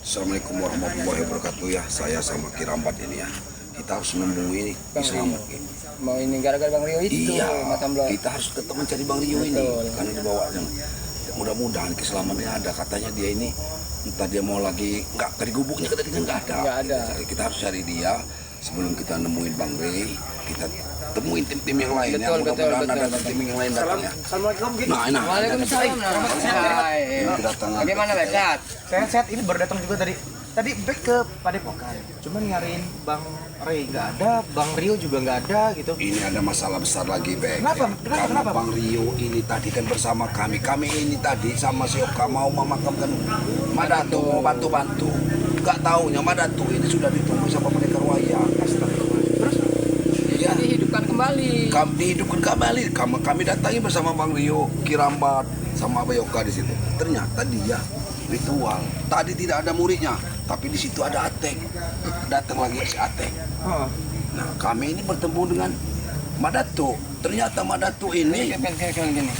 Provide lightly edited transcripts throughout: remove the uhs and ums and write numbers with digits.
Assalamualaikum warahmatullahi wabarakatuh ya. Saya sama Kirambat ini ya. Kita harus menemui Islam. Mau ini gara-gara Bang Rio itu. Iya. Matamblok. Kita harus tetap mencari Bang Rio ini. Betul. Karena dibawa mudah-mudahan keselamatannya ada. Katanya dia ini entah dia mau lagi nggak dari gubuknya tadi kan nggak ada. Nggak ada. Kita harus cari dia sebelum kita nemuin Bang Ray. Kita temuin tim-tim yang lain ya. Betul, Mudah-mudahan betul, ada betul. tim yang lain datang ya. Assalamualaikum. Waalaikumsalam. Kedatangan. Bagaimana Becat? Sehat-sehat, ini baru datang juga tadi. Tadi back ke Padepokan. Cuman nyariin Bang Ray nggak ada, Bang Rio juga nggak ada gitu. Ini ada masalah besar lagi, Bek. Kenapa? Karena Kenapa? Bang Rio ini tadi kan bersama kami. Kami ini tadi sama si Oka mau memakamkan Madatu, mau bantu-bantu. Gak taunya Madatu ini sudah ditunggu sama pendekar wayang. Terus Iya, Dihidupkan kembali. kami dihidupkan kembali. Kami datangi bersama Bang Rio, Kirambat, sama Bayoka di situ. Ternyata dia ritual. Tadi tidak ada muridnya, tapi di situ ada Atek. Datang lagi si Atek. Nah, kami ini bertemu dengan Madatu. Ternyata Madatu ini Gini.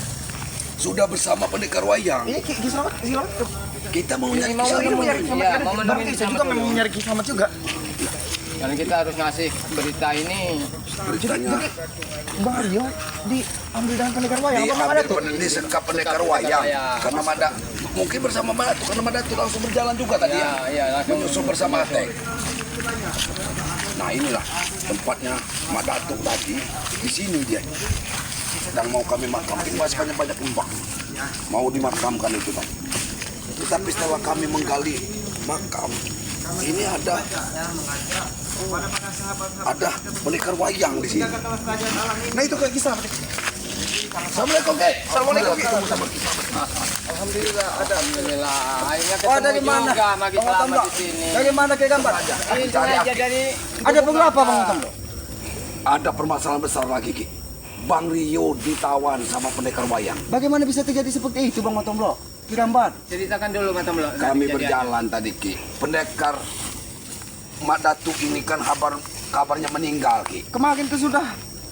sudah bersama pendekar wayang. ini Selamat. Kita mau nyari Mau kisah menemui. dulu. Iya, mau Bang menemui Rio juga sama memang dulu. nyari Selamat juga. Dan kita harus ngasih berita ini. Beritanya Bang Rio diambil dengan pendekar wayang. Apa memang ada tuh? di sekap pendekar wayang. wayang. Karena mungkin bersama Madatu, karena Madatu langsung berjalan juga tadi ya. Iya, langsung Menyusul bersama Atek. Nah, inilah tempatnya Madatu tadi. Di sini dia. Sedang mau kami makamkan, masih banyak kembang. Mau dimakamkan itu, Bang. Tetapi setelah kami menggali makam, ini ada pendekar wayang di sini. Nah itu kayak kisah. Assalamualaikum, Kek. Assalamualaikum, Kek. Ketemu sama kita. Alhamdulillah. Akhirnya Oh, ketemu dari mana? juga Magi Bang Selamat Otom, di sini. Dari mana kayak gambar? Ini sengaja dari Ada perlu apa Bang Otom? Ada permasalahan besar lagi, Ki. Bang Rio ditawan sama pendekar wayang. Bagaimana bisa terjadi seperti itu Bang Otom Bro? Kirambat. Ceritakan dulu Matamblok. Kami berjalan tadi, Ki. Pendekar Madatu ini kan kabarnya meninggal, Ki. Kemarin itu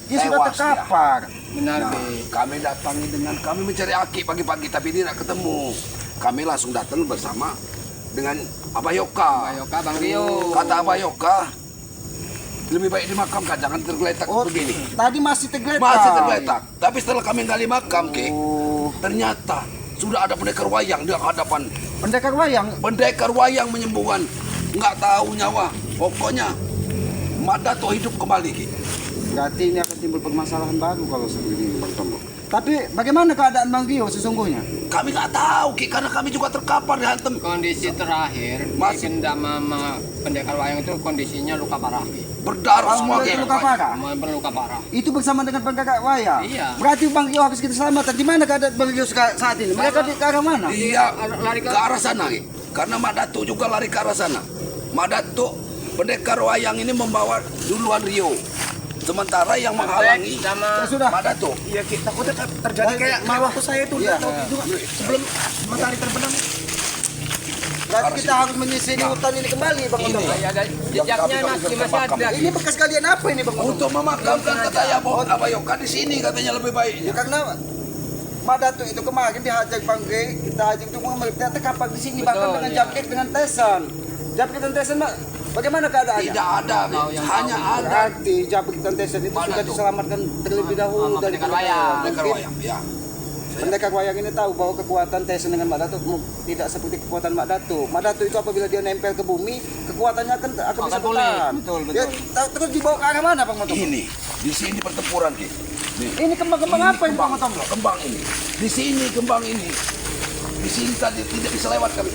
dia sudah Tewas terkapar. Benar, Nah, Bi. kami datangi dengan kami mencari Aki pagi-pagi tapi tidak ketemu. Kami langsung datang bersama dengan Abayoka. Bayoka, Bang Rio. Kata Abayoka, lebih baik dimakamkan, jangan tergeletak begini. Tadi masih tergeletak. Masih tergeletak. Tapi setelah kami gali makam, Ki, Oh, ternyata sudah ada pendekar wayang di hadapan. pendekar wayang. Pendekar wayang menyembuhkan, nggak tahu nyawa. Pokoknya Madatu hidup kembali, Ki. Berarti ini akan timbul permasalahan baru kalau seperti ini Bang Tombok. Tapi bagaimana keadaan Bang Rio sesungguhnya? Kami nggak tahu, Ki, karena kami juga terkapar dihantam. Kondisi terakhir Masih. Gendam sama pendekar wayang itu kondisinya luka parah. Bi. Berdarah semua, Bang Ki. Rio luka parah. Semua berluka parah. Itu bersama dengan pendekar wayang. Iya. Berarti Bang Rio harus kita selamatkan. Di mana keadaan Bang Rio saat ini? Mereka di ke arah mana? Dia Lari ke arah sana, Ki. Karena Madatu juga lari ke arah sana. Madatu pendekar wayang ini membawa duluan Rio. Sementara yang menghalangi sama Ya sudah. Madatu. Iya, takutnya terjadi kayak waktu saya itu Iya. sebelum matahari terbenam. Berarti kita harus menyisiri hutan ini kembali Bang Ini. Otom. ya, ada jejaknya masih ada. Ini bekas kalian apa ini Bang Otom? Untuk memakamkan katanya Abayoka di sini katanya lebih baik. Ya karena Madatu itu kemarin dihajar Bang Ray, kita hajar itu ternyata kapal di sini bahkan Betul, dengan iya. Japrik dengan Tesan. Japrik dan Tesan Mak, bagaimana keadaannya? Tidak ada, Ki. Tahu yang Hanya tahu. ada Berarti Japrik dan Tesan itu Mana sudah tuh? diselamatkan terlebih dahulu Sama dari pendekar wayang. pendekar Mungkin wayang. Ya. pendekar wayang ini tahu bahwa kekuatan Tesan dengan Madatu tidak seperti kekuatan Madatu. Madatu itu apabila dia nempel ke bumi, kekuatannya akan bisa pulih. bertahan. Betul, betul. Ya, terus dibawa ke arah mana Bang Otom? Ini di sini pertempuran, Ki. Nih. Ini kembang-kembang apa ini Bang Otom? Kembang ini. Di sini kembang ini. Di sini tadi tidak bisa lewat kami.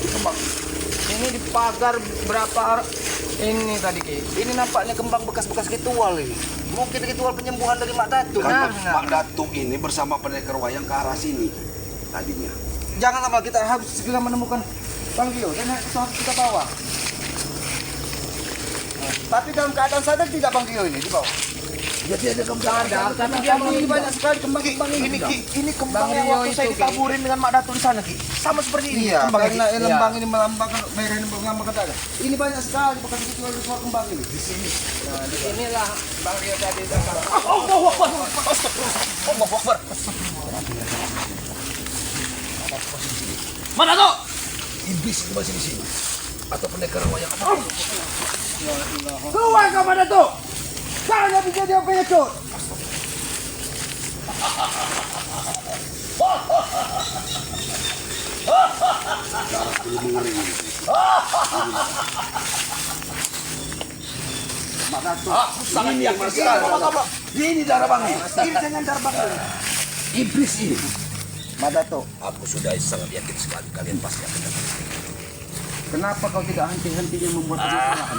Di kembang. Ini dipagar berapa ini tadi Ki? Ini nampaknya kembang bekas-bekas ritual ini. Mungkin ritual penyembuhan dari Madatu. Karena nah. Mak Datu ini bersama pendekar wayang ke arah sini tadinya. Jangan lama, kita harus segera menemukan Bang Rio dan itu harus kita bawa. Tapi dalam keadaan sadar tidak Bang Rio ini di bawah. Jadi ada kembang. Ada, tapi dia Karena ini banyak sekali kembang-kembang ini. Ini kembang Bang yang Rio waktu itu, saya Ki. ditaburin dengan Mak Datu di sana, Ki. Sama seperti ini. Iya, kembang karena ini. lembang ini melambangkan merah ini melambangkan darah. Ini banyak sekali bekas ritual kembang ini. Di sini. Nah, di sinilah Bang Rio tadi datang. Allah Akbar. Iya, iblis itu masih di sini. Atau pendekar wayang apa? Keluar kau Madatuk. Jangan bisa dia pengecut. Madatuk. Ini yang masalah. Ini darah bangli. Ini dengan darbang. Iblis ini. Madatuk, Aku sudah sangat yakin sekali kalian pasti akan datang. kenapa kau tidak henti-hentinya membuat kesalahan?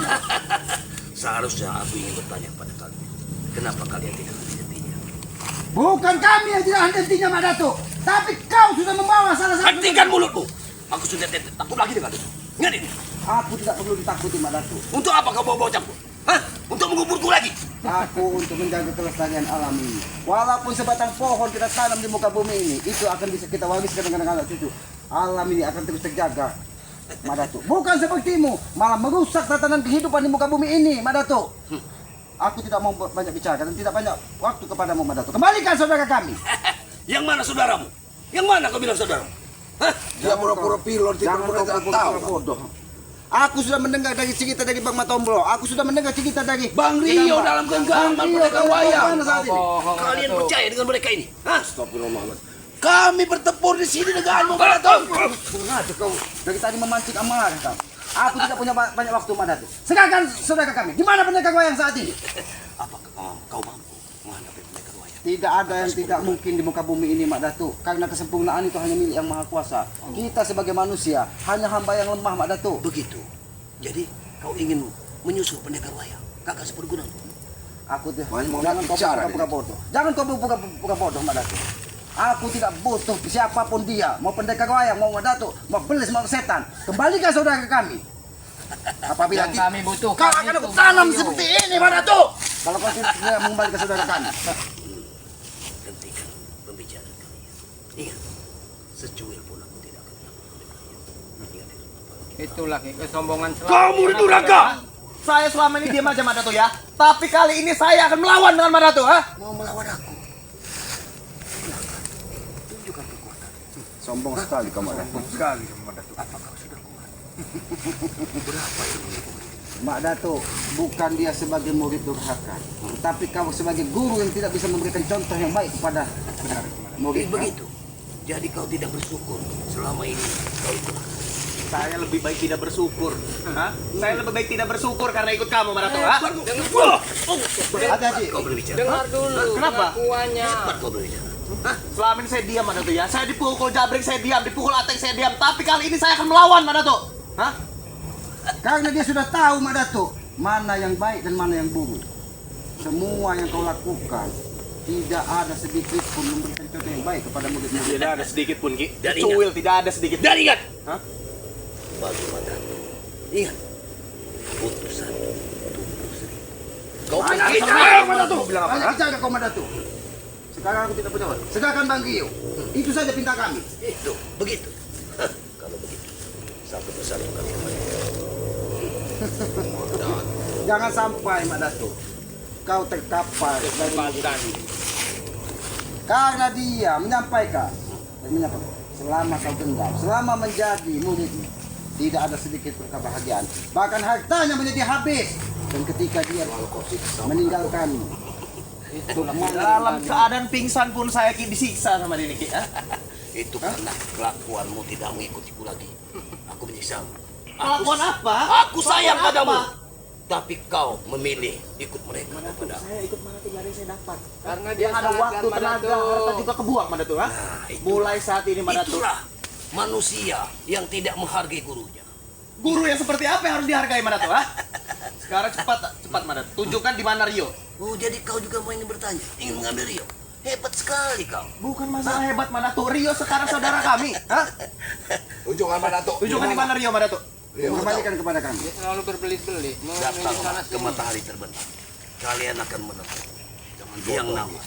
Seharusnya aku ingin bertanya pada kalian. Kenapa kalian tidak henti-hentinya? Bukan kami yang tidak henti-hentinya Madatuk, tapi kau sudah membawa salah satu. Hentikan mulutmu. Aku sudah tidak takut lagi dengan itu. Ingat ini. Aku tidak perlu ditakuti Madatuk. Untuk apa kau bawa campur? Hah? Untuk menguburku lagi? Aku untuk menjaga kelestarian alam ini. Walaupun sebatang pohon kita tanam di muka bumi ini, itu akan bisa kita wariskan dengan anak cucu. Alam ini akan terus terjaga, Madatuk. Bukan sepertimu, malah merusak tatanan kehidupan di muka bumi ini, Madatuk. Aku tidak mau banyak bicara dan tidak banyak waktu kepadamu, Madatuk. Kembalikan saudara kami. Yang mana saudaramu? Yang mana kau bilang saudaramu? Hah? Dia pura-pura pilot, dia Jangan pura-pura kau tidak tahu. bodoh. Aku sudah mendengar dari cerita dari Bang Matombro. Aku sudah mendengar cerita dari Bang Rio dalam genggaman Bang Rio pendekar dalam wayang. genggaman saat ini. Kalian percaya dengan mereka ini? Hah? Astagfirullahaladzim. Kami bertempur di sini denganmu, Madatuk. Mengadu kau dari tadi memancing amarah kau. Aku tidak punya banyak waktu Madatuk. Sedangkan saudara kami, di mana pendekar wayang saat ini? Apakah kau mampu menghadapi pendekar wayang? Tidak ada yang tidak mungkin di muka bumi ini, Mak Datuk. Karena kesempurnaan itu hanya milik yang maha kuasa. Kita sebagai manusia hanya hamba yang lemah, Mak Datuk. Begitu. Jadi kau ingin menyusul pendekar wayang? Kakak seperguruan. Aku tuh Banyak jangan kau bicara pura-pura bodoh. Jangan kau pura-pura bodoh, Mak Datuk. Aku tidak butuh siapapun dia, mau pendekar wayang, mau Mak Datuk, mau belis, mau setan. Kembalikan saudara kami. Apabila Yang kami butuh. kau akan aku tanam seperti ini, Mak Datuk. Kalau kau tidak mengembalikan saudara kami. Hentikan pembicaraan kalian. Ingat, secuil pun aku tidak akan melakukan pendekar. Ingat itu. Itu lagi kesombongan selalu. Kamu durhaka! Saya selama ini diam aja Madatuk ya. Tapi kali ini saya akan melawan dengan Madatuk, ha? Mau melawan aku? Tunjukkan kekuatan. Sombong sekali kau, Mak Datuk. Sekali kamu, Datuk. Apa kau sudah kuat? Berapa yang mengikuti? Mak Datuk, bukan dia sebagai murid durhaka, tetapi kau sebagai guru yang tidak bisa memberikan contoh yang baik kepada murid. Begitu. Jadi kau tidak bersyukur selama ini kau ikut aku. Saya lebih baik tidak bersyukur. Ha? Saya lebih baik tidak bersyukur karena ikut kamu Madatuk, ha? Hati-hati. Kau berbicara. Dengar dulu Kenapa? pengakuannya. Cepat kau berbicara. Hah? Selama ini saya diam Madatuk ya. Saya dipukul jabrik saya diam, dipukul atek saya diam. Tapi kali ini saya akan melawan Madatuk. Ha? Karena dia sudah tahu, Mak Datuk, mana yang baik dan mana yang buruk. Semua yang kau lakukan tidak ada sedikit pun memberikan contoh yang baik kepada murid-murid. Tidak ada sedikit pun, Ki. Dan Cuil tidak ada sedikit. Dan ingat, Hah? bagi matamu. Ingat, putusan tumbuh seribu. Kau Banyak pikir bicara, Mak Datuk. bilang apa, Banyak ha? bicara kau, Mak Datuk. Sekarang aku tidak punya waktu. Sedangkan Bang Rio, itu saja pinta kami. itu begitu. Hah, kalau begitu, satu persatu kalian mati. Jangan sampai, Mak Datuk, kau terkapar dari karena dia menyampaikan selama kau genggam, selama menjadi muridnya, tidak ada sedikit pun kebahagiaan, bahkan hartanya menjadi habis. Dan ketika dia meninggalkanmu, Dalam keadaan pingsan pun saya Ki disiksa sama dia, Ki. Ha? Itu karena kelakuanmu tidak mengikutiku lagi. Aku menyiksamu. Kelakuan apa? Aku sayang Kelakuan padamu. apa? Tapi kau memilih ikut mereka daripada aku. Saya ikut Madatuk dari saya dapat. Karena dia Yang ada sadar, waktu, tenaga, Madatuk. harta juga kebuang Madatuk, ha? Nah, itu. Mulai saat ini Madatuk. Itulah manusia yang tidak menghargai gurunya. Guru yang seperti apa yang harus dihargai Madatuk, ha? Sekarang cepat Madatuk. Tunjukkan di mana Rio. Oh, jadi kau juga mau ingin bertanya, ingin mengambil Rio? Hebat sekali kau. Bukan masalah hebat Madatuk. Rio sekarang saudara kami, ha? Tunjukkan mana tuh? Tunjukkan di mana Rio Madatuk. kembalikan kepada kami. Dia selalu berbelit-belit. Mau milih sana Datanglah ke sini. matahari terbenam. Kalian akan menemukan yang nama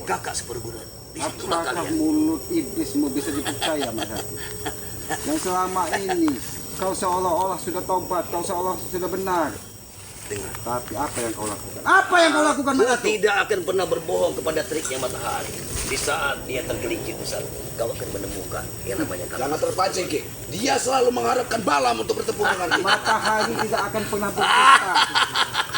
kakak seperguruan. Disitulah Apakah kalian. mulut iblismu bisa dipercaya, Mak Datuk? Yang selama ini kau seolah-olah sudah tobat, kau seolah sudah benar. Dengar. Tapi apa yang kau lakukan? Apa yang kau lakukan Kau Madatu? tidak akan pernah berbohong kepada triknya matahari. Di saat dia tergelincir besar, kau akan menemukan yang namanya Jangan terpancing, Ki. Dia selalu mengharapkan malam untuk bertemu dengan kita. Matahari tidak akan pernah berdusta.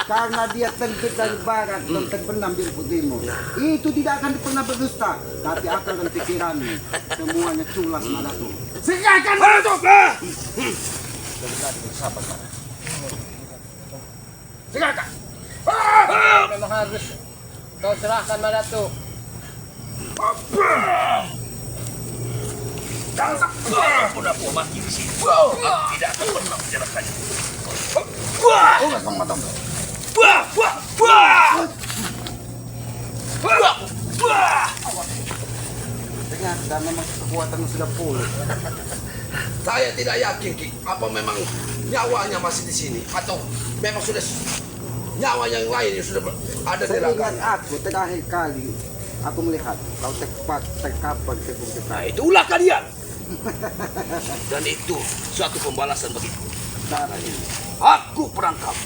Karena dia terbit dari barat dan terbenam di ufuk timur. Itu tidak akan pernah berdusta. Tapi akal dan pikiranmu semuanya culas Madatu. Serahkan Madatu! Serahkan! Memang harus kau serahkan Madatu. Walaupun aku mati di sini, aku tidak akan pernah menyerahkannya. Ternyata memang kekuatanmu sudah pulih. Saya tidak yakin, Ki. Apa memang nyawanya masih di sini atau memang sudah nyawa yang lain yang sudah ada di Seingat raganya. aku terakhir kali aku melihat kau terkapar di tepung Nah, tekai. itulah kalian. Dan itu suatu pembalasan bagiku. Caranya. Aku perangkap.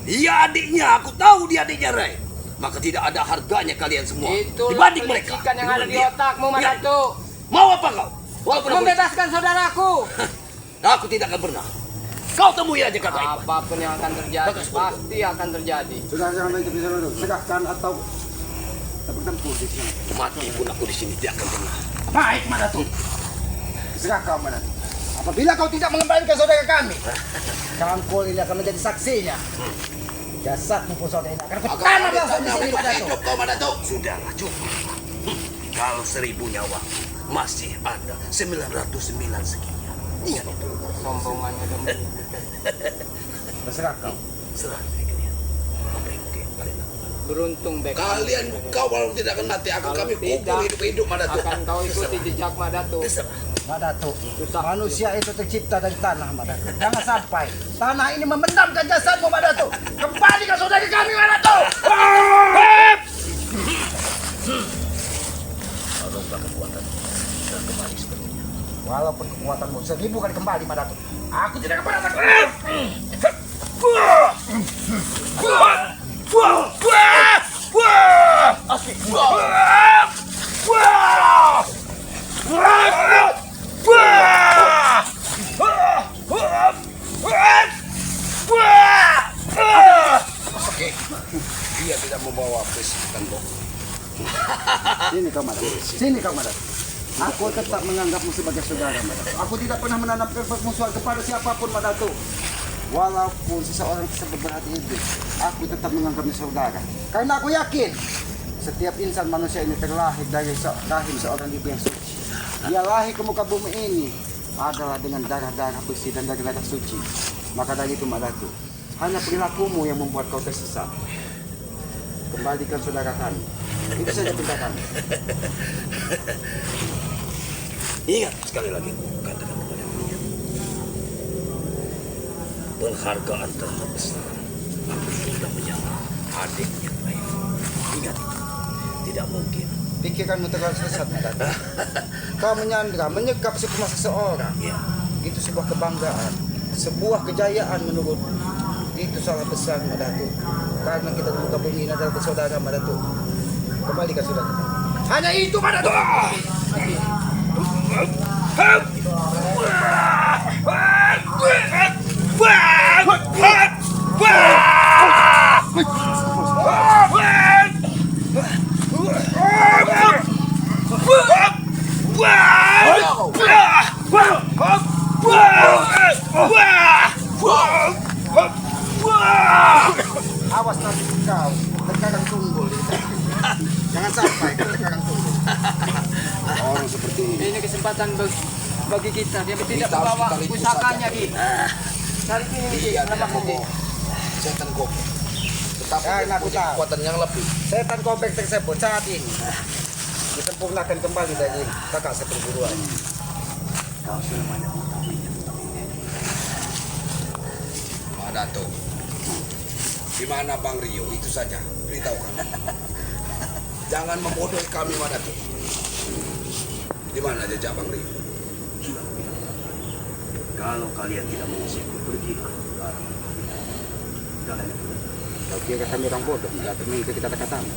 Dia adiknya, aku tahu dia adiknya Ray. Maka tidak ada harganya kalian semua Itulah dibanding mereka. kelicikan yang ada di Dia. otakmu Ya. Madatu. Mau apa kau? Walaupun aku, Membebaskan saudaraku. aku tidak akan pernah. Kau temui aja kata Ipan. Apapun yang akan terjadi, Bagus, betul. pasti akan terjadi. Sudah jangan lagi bisa dulu. Serahkan atau bertempur di sini. Mati pun aku di sini tidak akan pernah. Baik Madatu. Serahkan Madatu. Apabila kau tidak mengembalikan saudara kami, Cangkul ini akan menjadi saksinya. Jasadmu pun saudara ini akan Agar kutanam kami langsung di tanya sini Madatu. hidup kau, Madatu. Sudahlah cukup. Kalau 1000 nyawa masih ada 909 sekian. Ingat itu. Sombongannya dong. Terserah kau. Serah dari kalian. Apa yang mungkin kalian lakukan? Beruntung Bek. Kalian kau walau tidak akan mati, akan Kalau kami tidak, kubur hidup-hidup, Madatu. Akan kau ikuti jejak Madatu. Terserah. Madatu, Susah. manusia itu tercipta dari tanah Madatu. Jangan sampai tanah ini memendamkan jasadmu Madatu. Kembalikan saudara kami Madatu. Kalau kekuatan sudah kembali sepertinya. Walaupun kekuatanmu 1000 kali kembali Madatu, aku tidak akan pernah takut. Oke. Dia tidak membawa pesikan, Bok. Sini kau Madatu. Sini kau Madatu. Aku tetap menganggapmu sebagai saudara Madatu. Aku tidak pernah menanamkan permusuhan kepada siapapun Madatu. Walaupun seseorang tersebut berhati iblis, aku tetap menganggapnya saudara. Karena aku yakin setiap insan manusia ini terlahir dari rahim seorang ibu yang suci. Dia lahir ke muka bumi ini adalah dengan darah-darah bersih dan darah-darah suci. Maka dari itu Madatu, hanya perilakumu yang membuat kau tersesat. Kembalikan saudara kami. Itu saja perintah kami. Ingat sekali lagi katakan kepada kalian. Penghargaan terbesar. Aku sudah menyangka adiknya lain. Ingat itu. Tidak mungkin. Pikiranmu terlalu sesat, Madatu. Kau menyandra, menyekap suku seseorang. Ya. Itu sebuah kebanggaan, sebuah kejayaan menurutmu. Itu salah besar, Madatu. Karena kita di muka bumi ini adalah bersaudara, Madatu. Kembalikan saudara kita. Hanya itu, Madatu. Awas nanti kau terkadang tunggul. Jangan sampai kau terkadang tunggul. Orang seperti ini. Ini kesempatan bagi kita. Dia tidak Kita harus membawa kita rindu pusakanya Ki. Cari ini Ki. Dia tidak Kenapa Ki? membawa setan gopek. Tetapi Ya, dia aku punya tahu. kekuatan yang lebih. Setan kopek tersebut saat ini disempurnakan kembali dari kakak seperguruan. Kau sudah banyak mengetahuinya. Pak Dato. Di mana Bang Rio? Itu saja. Beritahu kami. Jangan membodohi kami, Pak Dato. Di mana jejak Bang Rio? Sudah kubilang. Kalau kalian tidak mengusirku, pergilah ke arah kalian? Kau kira kami orang bodoh, tidak mengikuti kata-katamu.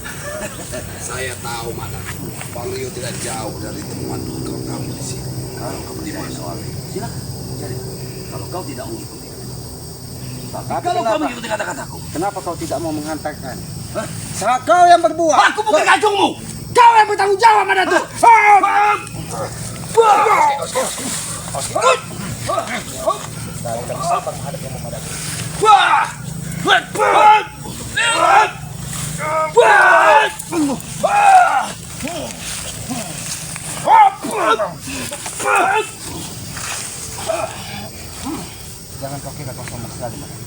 Saya tahu mana. Bang Rio tidak jauh dari temuan kamu di sini. Kalau kamu tidak soal silakan cari. Kalau kau tidak mengikuti, Tapi kalau kau kenapa? mengikuti kata-kataku, Kenapa kau tidak mau menghantarkan? Saat kau yang berbuat. aku bukan kacungmu. Kau yang bertanggung jawab pada itu. Jangan kau kira kau sama sekali. Mada.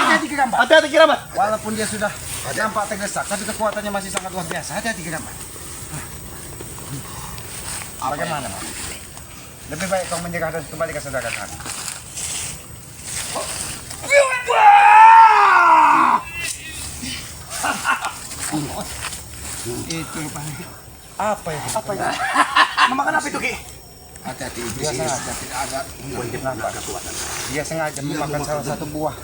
Hati-hati Kirambat. Hati-hati Kirambat. Walaupun dia sudah nampak terdesak, tapi kekuatannya masih sangat luar biasa. Hati-hati Kirambat. Bagaimana, Mas? Lebih baik kau menyerah dan kembali ke saudara kami. Itu rupanya. Apa ya? Apa ya? Memakan apa itu Ki? Hati-hati iblis Dia ini sengaja. tidak ada Kenapa? Dia sengaja memakan salah satu buah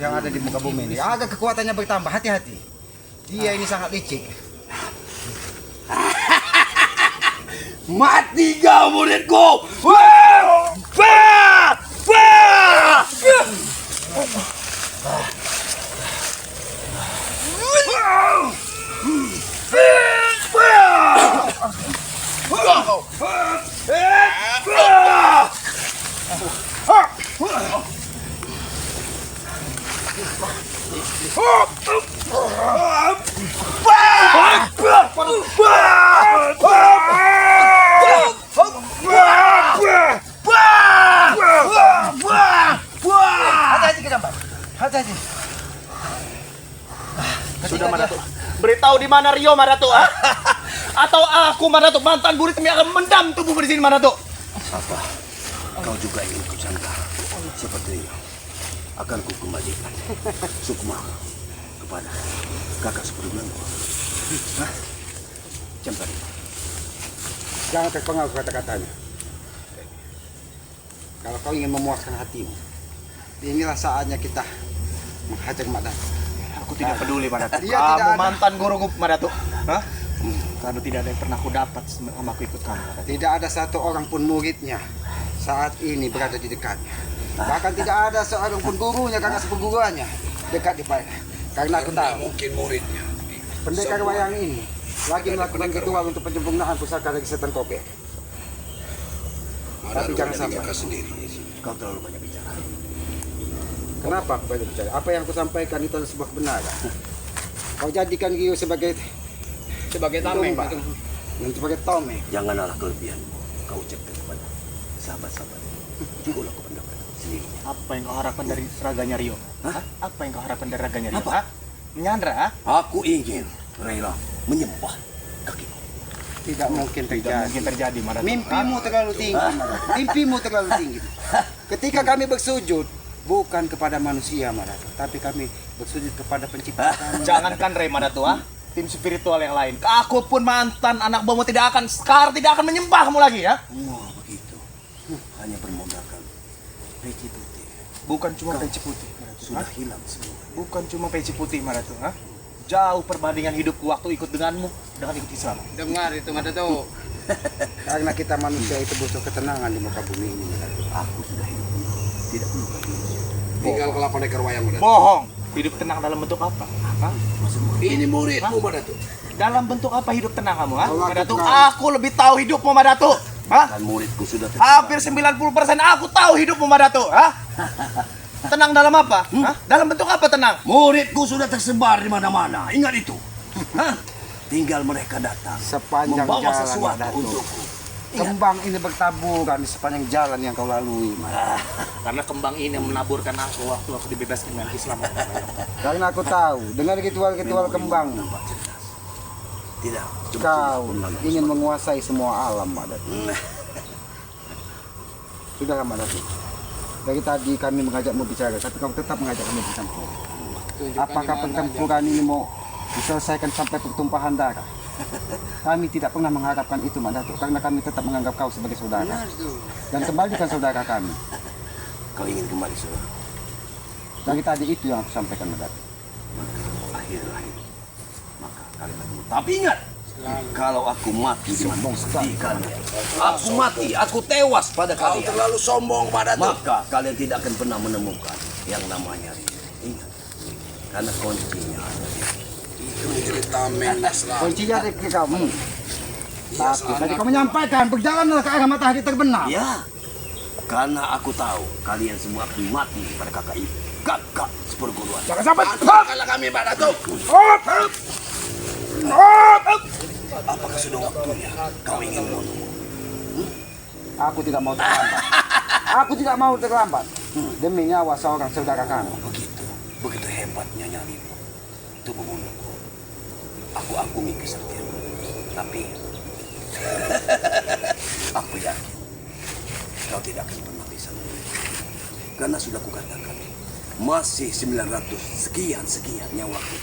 yang ada di muka bumi ini. Agar kekuatannya bertambah. Hati-hati. Dia ini sangat licik. Mati kau muridku. Wah! Wah! Wah! Hati-hati Kirambat. Hati-hati. Sudah Madatu. Beritahu di mana Rio Madatu, ah? Atau aku Madatu mantan murid kami akan mendam tubuhmu di sini Madatu. Apa? Kau juga ingin kusangka seperti itu? Akan ku kembalikan sukma kepada kakak seperguruanku. Hah? Cempari. Jangan terpengaruh kata-katanya. Kalau kau ingin memuaskan hatimu, inilah saatnya kita menghajar Madatu. Aku tidak peduli Madatu. Dia tidak Kamu ada. mantan guruku Madatu. Hah? Karena tidak ada yang pernah aku dapat sama aku ikut kamu Madatu. Tidak ada satu orang pun muridnya saat ini berada di dekatnya. Bahkan tidak ada seorang pun gurunya, kakak seperguruannya dekat di Payakan. Karena aku tahu mungkin muridnya. pendekar wayang ini lagi melakukan ritual untuk penyempurnaan pusaka dari setan kope. Tapi jangan sampai. Sendiri. Kau terlalu banyak bicara. Kenapa aku banyak bicara? Apa yang aku sampaikan itu adalah sebuah kebenaran. Kau jadikan Rio sebagai tameng, Pak. dan sebagai tomeng. Janganlah kelebihan kau ucapkan kepada sahabat-sahabat. Cukup aku pendapat sendiri. Apa yang kau harapkan dari raganya Rio? Hah? Apa yang kau harapkan dari raganya Rio? Apa? Hah? Menyandra, ah? Aku ingin rela menyembah kakimu. Tidak mungkin Tidak terjadi. mungkin terjadi Madatu. Mimpimu terlalu tinggi, Madatu. Mimpimu terlalu tinggi. Ketika kami bersujud, bukan kepada manusia, Madatu, tapi kami bersujud kepada pencipta kami. Jangankan Rey Madatu, ah? Tim spiritual yang lain. Aku pun mantan anak buahmu tidak akan menyembahmu lagi, ya? Wah, begitu. Hanya bermodalkan peci putih. Bukan cuma peci putih, Madatu. Sudah hilang semua. Bukan cuma peci putih, Madatu, ah? Jauh perbandingan hidupku waktu ikut denganmu dengan ikut Islam. Dengar itu Madatu. Karena kita manusia itu butuh ketenangan di muka bumi ini, Madatu. Aku sudah hidup. Tidak perlu lagi. Tinggal kelapa pendekar wayang Madatu. Bohong. Hidup tenang dalam bentuk apa? Hah? Ini muridmu Madatu. Dalam bentuk apa hidup tenang kamu, ha? Allah Madatu, tenang. aku lebih tahu hidupmu, Madatu. Hah? Dan muridku sudah Hampir 90% aku tahu hidupmu, Madatu. Hah? Tenang dalam apa? Hah? Dalam bentuk apa tenang? Muridku sudah tersebar di mana-mana. Ingat itu. Hah? Tinggal mereka datang Sepanjang membawa jalan, sesuatu Madatu. untukku. Kembang ini bertaburan di sepanjang jalan yang kau lalui, Madatu. Karena kembang ini yang menaburkan aku waktu aku dibebaskan dari Islam. Karena aku tahu dengan ritual-ritual kembang, Tidak. Kau ingin menguasai semua alam, Madatu. Sudah, Madatu. Dari tadi kami mengajakmu bicara, tapi kau tetap mengajak kami bertempur. Apakah pertempuran ini mau diselesaikan sampai pertumpahan darah? Kami tidak pernah mengharapkan itu, Madatu, karena kami tetap menganggap kau sebagai saudara. Dan kembalikan saudara kami. Kau ingin kembali saudara? Dari tadi itu yang aku sampaikan, Madatu. Akhir-akhir. Maka kalian akan. Tapi ingat, kalau aku mati sombong sekali kalian. Aku mati, aku tewas pada Kau kalian. terlalu sombong Madatu. Maka kalian tidak akan pernah menemukan yang namanya Rio. Ingat, karena kuncinya ada di Itu cerita Mendes lah. Kuncinya ada di kamu. Tapi tadi kau menyampaikan, berjalanlah ke arah matahari terbenam. Ya, karena aku tahu kalian semua akan mati pada kakak itu. Kakak seperguruan. Jangan sampai kalah kami Madatu. Apakah sudah waktunya kau ingin bunuh? Aku tidak mau terlambat. Aku tidak mau terlambat. Demi nyawa seorang saudara kami. Begitu hebatnya nyalimu. Itu membunuhku. Aku akui kesaktianmu. Tapi aku yakin kau tidak akan pernah bisa membunuhku. Karena sudah kukatakan masih 900 sekian nyawaku.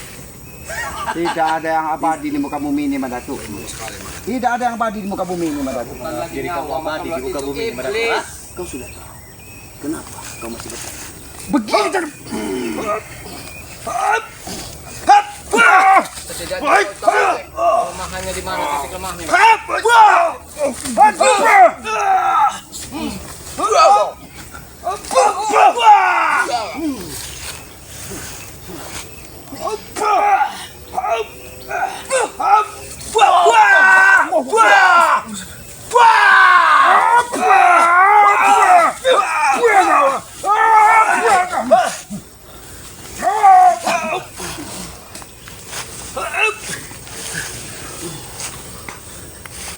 Tidak ada yang abadi di muka bumi ini, Madatu. Tidak ada yang abadi di muka bumi ini, Madatu. Jadi kau abadi di muka bumi Madatu. Iblis. Kau sudah tahu. Kenapa kau masih bertanya? Begini cara. Setidaknya kau tahu kelemahannya di mana, titik lemahnya.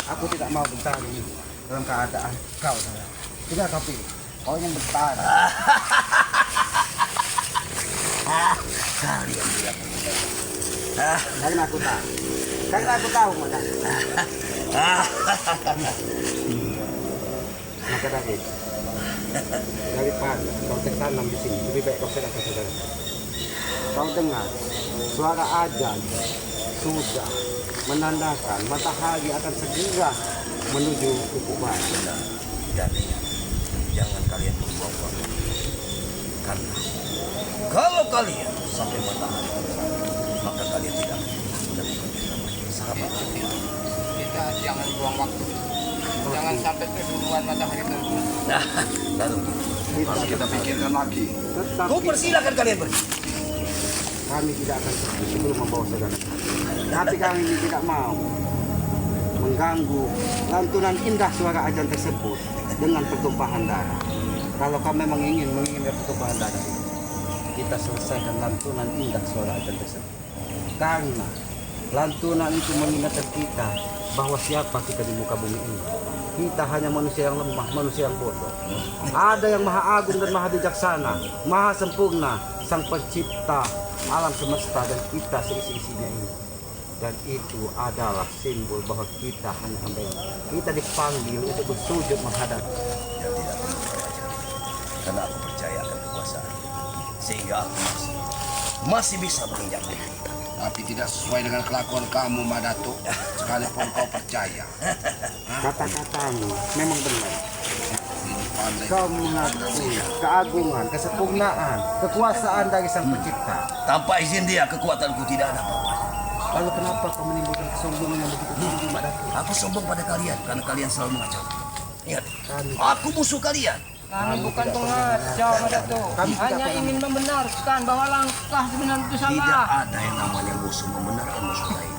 Aku tidak mau bertarung dalam keadaan kau, sayang. Tidak kau pilih. Kau yang bertarung. Kalian tidak Karena aku tahu. Karena aku tahu, Madatu. Maka David, daripada kau tertanam di sini, lebih baik kau serahkan saudara. Kau dengar suara azan sudah menandakan matahari akan segera menuju ufuk barat. Jadi jangan kalian membuang waktu. Karena kalau kalian sampai matahari terbenam, maka kalian tidak akan menemukan yang namanya sahabat kalian. Kita jangan buang waktu. Jangan sampai keduluan matahari terbenam. Nah, lalu Harus kita pikirkan lagi. Tetapi ku persilakan kalian pergi. kami tidak akan pergi sebelum membawa saudara. Tapi kami tidak mau mengganggu lantunan indah suara azan tersebut dengan pertumpahan darah. Kalau kau memang ingin mengingat pertumpahan darah, kita selesaikan lantunan indah suara azan tersebut. Karena lantunan itu mengingatkan kita bahwa siapa kita di muka bumi ini. Kita hanya manusia yang lemah, manusia yang bodoh. Ada yang maha agung dan maha bijaksana, maha sempurna, sang pencipta alam semesta dan kita seisi-isinya ini. Dan itu adalah simbol bahwa kita hanya hamba yang kita dipanggil untuk bersujud menghadap. Dan tidak perlu karena aku percaya akan kekuasaan. Sehingga aku masih bisa menginjak negeri. Tapi tidak sesuai dengan kelakuan kamu Madatu. Sekalipun kau percaya. Kata-katamu memang benar. Pandai. Kau mengakui keagungan, kesempurnaan, kekuasaan dari sang pencipta. Tanpa izin dia, kekuatanku tidak ada apa-apa. Lalu kenapa kau menimbulkan kesombongan yang begitu tinggi, Madatu? Aku sombong pada kalian karena kalian selalu mengacau. Ingat, Kami aku musuh kalian. Kami bukan pengacau, Madatu. Kami tidak Hanya pernah- ingin membenarkan bahwa langkah sebenarnya itu Tidak salah. ada yang namanya musuh membenarkan musuh lain.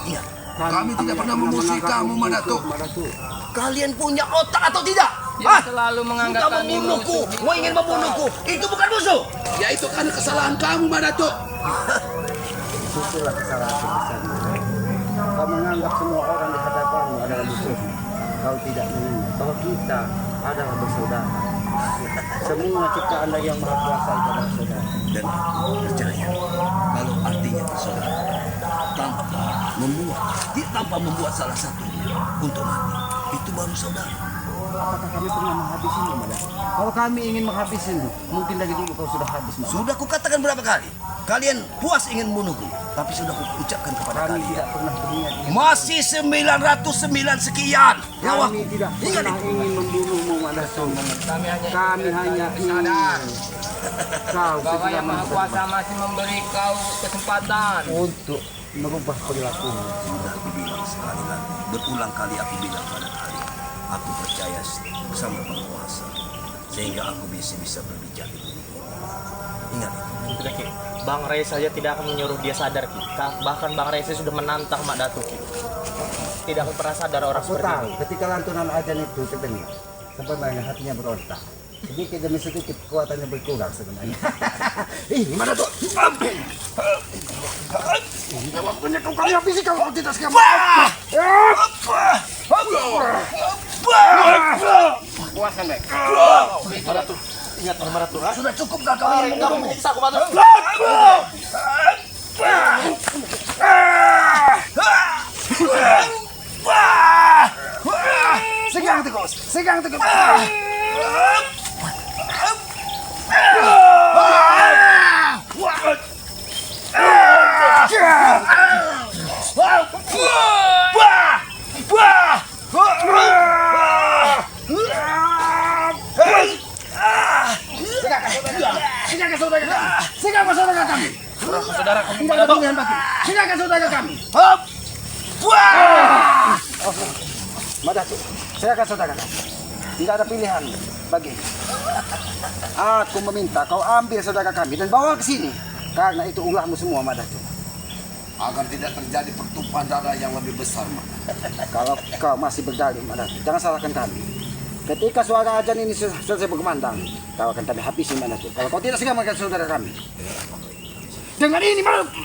Ingat, Kami tidak pernah memusuhi kamu, Madatu. Madatu. kalian punya otak atau tidak? Dia selalu menganggap Sudah kami membunuhku, musuh. mau ingin membunuhku. Itu bukan musuh. Ya itu kan kesalahan kamu Madatu. Itulah kesalahan terbesarmu. Kau menganggap semua orang di hadapanmu adalah musuh. Kau tidak mengingat bahwa kita adalah bersaudara. Semua ciptaan dari yang maha kuasa itu adalah saudara. Dan percaya kalau artinya bersaudara tanpa tanpa membuat salah satunya untuk mati, itu baru saudara. Apakah kami pernah menghabisimu, Madam? Kalau kami ingin menghabisimu, mungkin dari dulu kau sudah habis, Madam. Sudah kukatakan berapa kali, kalian puas ingin membunuhku, tapi sudah kuucapkan kepada Kami kalian, tidak pernah berniat ingin. masih 909 sekian nyawa. Kami tidak Ingat pernah itu. ingin membunuhmu, Madam. Kami hanya ingin kau Bahwa segera yang Maha Kuasa mati masih memberi kau kesempatan. untuk merubah perilakumu. Sudah aku bilang sekali lagi, berulang kali aku bilang pada kalian, aku percaya sama penguasa, sehingga aku bisa berbicara di dunia ini. Ingat itu. Sudah Ki, Bang Ray saja tidak akan menyuruh dia sadar Ki. Bahkan Bang Ray saja sudah menantang Mak Datu Ki. Tidak akan pernah sadar orang Aku seperti tahu ini. ketika lantunan ajan itu terdengar, sebenarnya hatinya berontak. Sedikit demi sedikit kekuatannya berkurang sebenarnya. Ih, gimana tuh? Waktunya kau kali habisi kalau kau tidak sekarang. Kuasa baik. Ingat Mak Datu. Sudah cukup dah kalian Kamu menyiksa aku Mak Datu. Segang tegus, segang tegus. Silakan saudara kami. Silakan saudara kami. Saudara kamu Tidak ada pilihan bagi. Silakan saudara kami. Madatu, silakan saudara kami. Tidak ada pilihan bagi. Aku meminta kau ambil saudara kami dan bawa ke sini. Karena itu ulahmu semua, Madatu. Agar tidak terjadi pertumpahan darah yang lebih besar, Mak. Kalau kau masih berdalih, Madatu, jangan salahkan kami. Ketika suara ajan ini selesai berkumandang, kau akan kami habisi, Madatu. Kalau kau tidak segera makan saudara kami. Dengan ini, Madatu.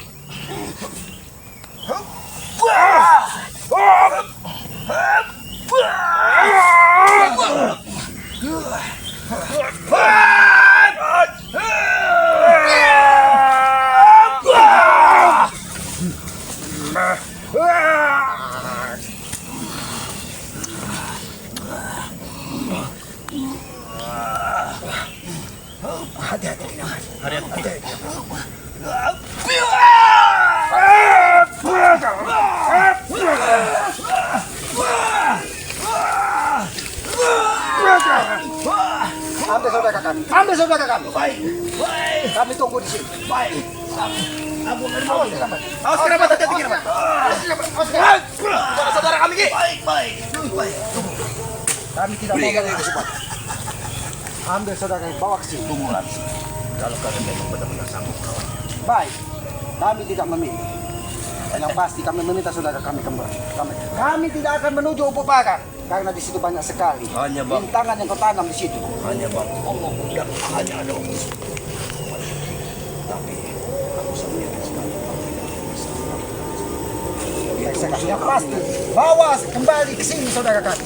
Ambil saudara kami. Ambil saudara kami. Baik. Kami tunggu di sini. Baik. Awas kerabat, hati-hati kerabat. Saudara kami Ki. Kami tidak mau mengalah. Ambil saudara kami, bawa ke sini. Kalau kalian memang benar-benar sanggup kawan, Baik. Kami tidak memilih. Yang pasti kami meminta saudara kami kembali. Kami tidak akan menuju Ufuk Barat karena di situ banyak sekali Hanya, Bang. rintangan yang kau tanam di situ. hanya bang Allah dan hanya ada Allah. Tapi aku sangat sekali Yang pasti bawa kembali ke sini saudara kami.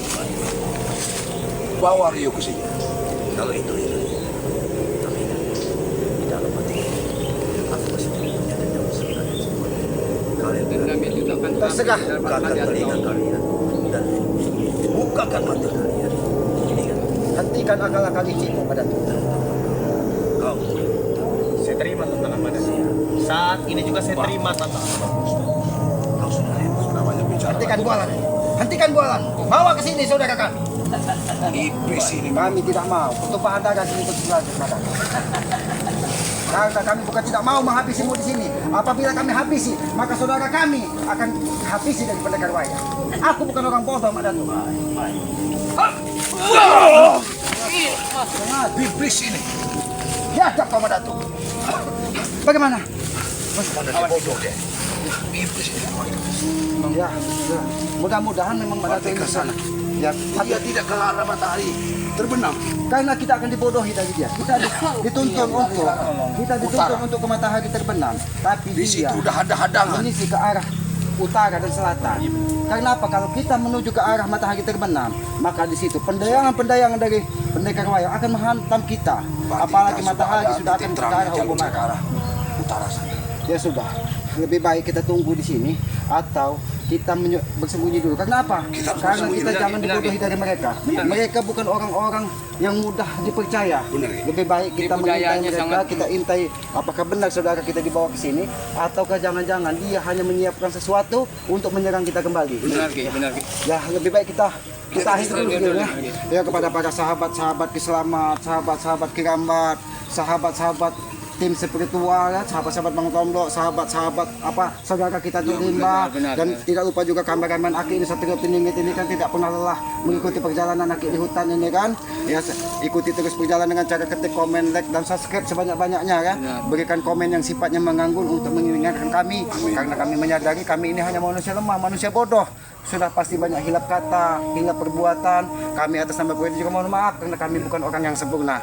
Bawa Rio ke sini. kalau itu tapi di dalam hati aku masih punya dendam sama kalian semua. Kalian Dendam itu akan Terserah. bukakan telinga kalian dan bukakan mata kalian. Ingat, Hentikan akal-akal licikmu, Madatu. kau Saya terima tantangan Mak Datu. Saat ini juga saya terima tantangan. kau sudah hebat. Namanya bicara. Hentikan bualan. Hentikan bualan. Bawa ke sini saudara kami. Iblis ini. Kami tidak mau pertumpahan darah sini terus berlanjut, Madatu. Karena kami bukan tidak mau menghabisimu di sini. Apabila kami habisi, maka saudara kami akan habisi dari pendekar wayang. Aku bukan orang bodoh, Madatu. Iblis ini. Biadab kau, Madatu. Bagaimana? Mana dia bodoh dia. Iblis ini. Ya, ya. Mudah-mudahan memang Madatu ini Ke sana. Ya, Dia tidak ke arah matahari. Terbenam. karena kita akan dibodohi dari dia. Kita dituntun untuk ke matahari terbenam, tapi Di dia situ udah ada hadangan. menyisir ke arah utara dan selatan. Karena apa? Kalau kita menuju ke arah matahari terbenam, maka di situ pendayangan dari pendekar wayang akan menghantam kita. Berarti Apalagi kita matahari ada sudah akan titik ke terang arah yang jalur utara. ke arah utara sana. Ya sudah, lebih baik kita tunggu di sini atau kita bersembunyi dulu. Karena apa? Kita harus Karena bersembunyi, kita benar, jangan dibodohi dari mereka. Mereka bukan orang-orang yang mudah dipercaya. Benar. Lebih baik kita mengintai Budayanya mereka, sangat- kita intai apakah benar saudara kita dibawa ke sini ataukah jangan-jangan dia hanya menyiapkan sesuatu untuk menyerang kita kembali. Benar Ki, benar Ki. Ya, lebih baik kita akhiri dulu gitu ya. Ya kepada para sahabat-sahabat Kiselamat, sahabat-sahabat Kirambat, sahabat-sahabat tim spiritual ya, sahabat-sahabat Bang Tomlo, sahabat-sahabat saudara kita di Rimba, benar, dan benar. tidak lupa juga kameramen Aki ini Satrio Tiningit ini kan tidak pernah lelah mengikuti perjalanan Aki di hutan ini kan. Ya, ikuti terus perjalanan dengan cara ketik, komen, like dan subscribe sebanyak-banyaknya ya. Berikan komen yang sifatnya mengganggu untuk mengingatkan kami karena kami menyadari kami ini hanya manusia lemah, manusia bodoh. Sudah pasti banyak hilap kata, hilap perbuatan. Kami atas nama pribadi juga mohon maaf karena kami bukan orang yang sempurna.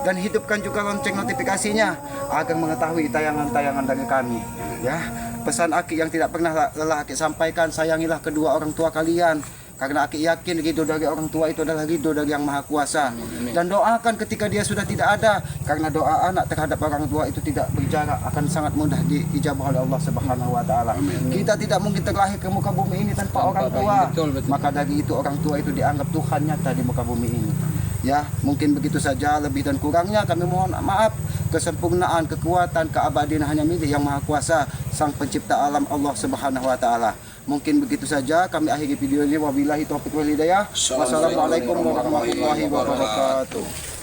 Dan hidupkan juga lonceng notifikasinya agar mengetahui tayangan-tayangan dari kami. Ya, pesan Aki yang tidak pernah lelah Aki sampaikan, sayangilah kedua orang tua kalian. Karena Aki yakin ridho dari orang tua itu adalah ridho dari Yang Maha Kuasa. Dan doakan ketika dia sudah tidak ada, karena doa anak terhadap orang tua itu tidak berjarak, akan sangat mudah diijabah oleh Allah Subhanahu wa taala. Kita tidak mungkin terlahir ke muka bumi ini tanpa orang tua. Betul, betul. Maka dari itu orang tua itu dianggap Tuhan nyata di muka bumi ini. Ya, mungkin begitu saja, lebih dan kurangnya kami mohon maaf. Kesempurnaan, kekuatan, keabadian hanya milik Yang Maha Kuasa, Sang Pencipta alam Allah Subhanahu wa taala. Mungkin begitu saja kami akhiri video ini. Wabillahi taufiq wal hidayah. Wassalamualaikum warahmatullahi wabarakatuh.